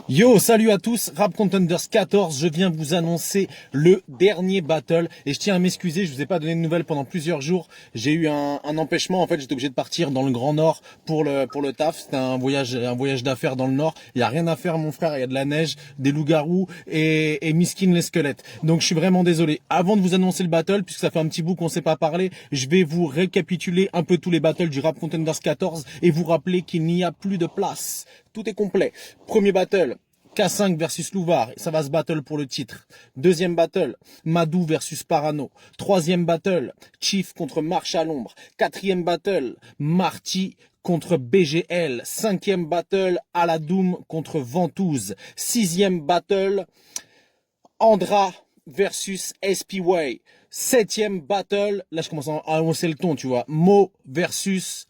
Yo, salut à tous, Rap Contenders 14, je viens vous annoncer le dernier battle et je tiens à m'excuser, je vous ai pas donné de nouvelles pendant plusieurs jours, j'ai eu un empêchement, en fait j'étais obligé de partir dans le Grand Nord pour le taf, c'était un voyage d'affaires dans le Nord, il y a rien à faire mon frère, il y a de la neige, des loups-garous et miskin les squelettes, donc je suis vraiment désolé. Avant de vous annoncer le battle, puisque ça fait un petit bout qu'on s'est pas parlé, je vais vous récapituler un peu tous les battles du Rap Contenders 14 et vous rappeler qu'il n'y a plus de place. Tout est complet. Premier battle, K5 versus Louvar, ça va se battle pour le titre. Deuxième battle, Madou versus Parano. Troisième battle, Chief contre Marche à l'ombre. Quatrième battle, Marty contre BGL. Cinquième battle, Aladoum contre Ventouse. Sixième battle, Andra versus SPY. Septième battle, là je commence à annoncer le ton, tu vois. Mo versus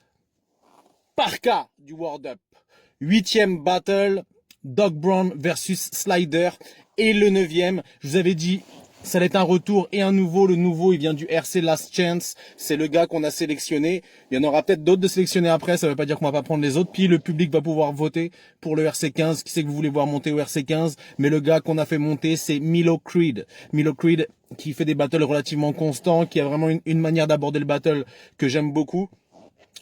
Parka du World Up. Huitième battle, Doc Brown versus Slider. Et le neuvième, je vous avais dit, ça allait être un retour et un nouveau. Le nouveau, il vient du RC Last Chance. C'est le gars qu'on a sélectionné. Il y en aura peut-être d'autres de sélectionnés après. Ça veut pas dire qu'on va pas prendre les autres. Puis le public va pouvoir voter pour le RC 15. Qui c'est que vous voulez voir monter au RC 15? Mais le gars qu'on a fait monter, c'est Milo Creed. Milo Creed qui fait des battles relativement constants, qui a vraiment une manière d'aborder le battle que j'aime beaucoup.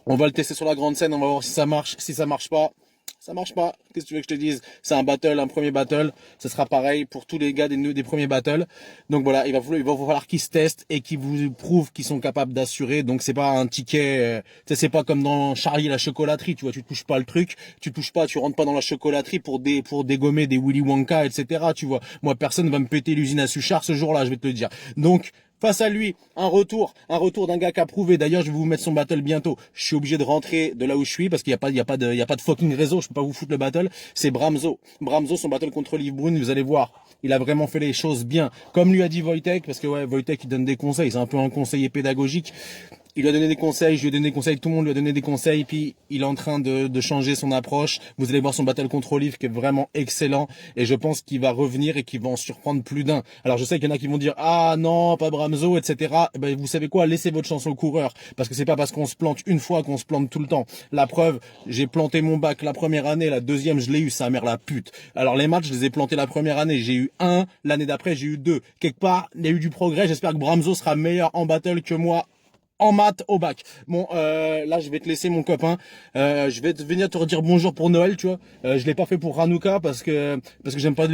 On va le tester sur la grande scène, on va voir si ça marche. Si ça marche pas, ça marche pas. Qu'est-ce que tu veux que je te dise? C'est un battle, un premier battle. Ce sera pareil pour tous les gars des premiers battles. Donc voilà, il va falloir qu'ils se testent et qu'ils vous prouvent qu'ils sont capables d'assurer. Donc c'est pas un ticket, c'est pas comme dans Charlie la chocolaterie, tu vois, tu touches pas le truc, tu rentres pas dans la chocolaterie pour dégommer des Willy Wonka, etc. Tu vois. Moi, personne va me péter l'usine à Suchard ce jour-là, je vais te le dire. Donc, face à lui, un retour d'un gars qui a prouvé. D'ailleurs, je vais vous mettre son battle bientôt. Je suis obligé de rentrer de là où je suis parce qu'il y a pas de fucking réseau. Je peux pas vous foutre le battle. C'est Bramzo. Bramzo, son battle contre Liv Brune, vous allez voir. Il a vraiment fait les choses bien. Comme lui a dit Wojtek, parce que ouais, Wojtek, il donne des conseils. C'est un peu un conseiller pédagogique. Il lui a donné des conseils, je lui ai donné des conseils, tout le monde lui a donné des conseils, puis il est en train de changer son approche. Vous allez voir son battle contre Olive qui est vraiment excellent, et je pense qu'il va revenir et qu'il va en surprendre plus d'un. Alors je sais qu'il y en a qui vont dire, ah non, pas Bramzo, etc. Eh ben, vous savez quoi, laissez votre chance au coureur, parce que c'est pas parce qu'on se plante une fois qu'on se plante tout le temps. La preuve, j'ai planté mon bac la première année, la deuxième je l'ai eu, sa mère la pute. Alors les matchs, je les ai plantés la première année, j'ai eu 1, l'année d'après j'ai eu 2. Quelque part, il y a eu du progrès, j'espère que Bramzo sera meilleur en battle que moi en maths au bac. Bon, là, je vais te laisser, mon copain. Je vais venir te redire bonjour pour Noël, tu vois. Je l'ai pas fait pour Hanouka parce que j'aime pas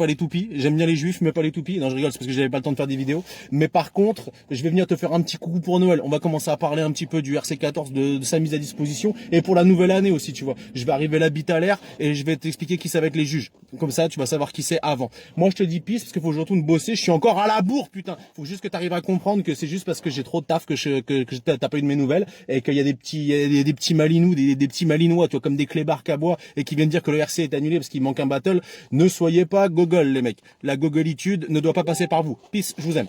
les toupies. J'aime bien les juifs, mais pas les toupies. Non, je rigole, c'est parce que j'avais pas le temps de faire des vidéos. Mais par contre, je vais venir te faire un petit coucou pour Noël. On va commencer à parler un petit peu du RC14, de sa mise à disposition, et pour la nouvelle année aussi, tu vois. Je vais arriver la bite à l'air et je vais t'expliquer qui ça va être les juges. Comme ça, tu vas savoir qui c'est avant. Moi, je te dis peace parce qu'il faut que je retourne bosser. Je suis encore à la bourre, putain. Faut juste que tu arrives à comprendre que c'est juste parce que j'ai trop de taf que t'as pas eu de mes nouvelles, et qu'il y a des petits malinous, des petits malinois, tu vois, comme des clébards à bois, et qui viennent dire que le RC est annulé parce qu'il manque un battle. Ne soyez pas gogol, les mecs. La gogolitude ne doit pas passer par vous. Peace, je vous aime.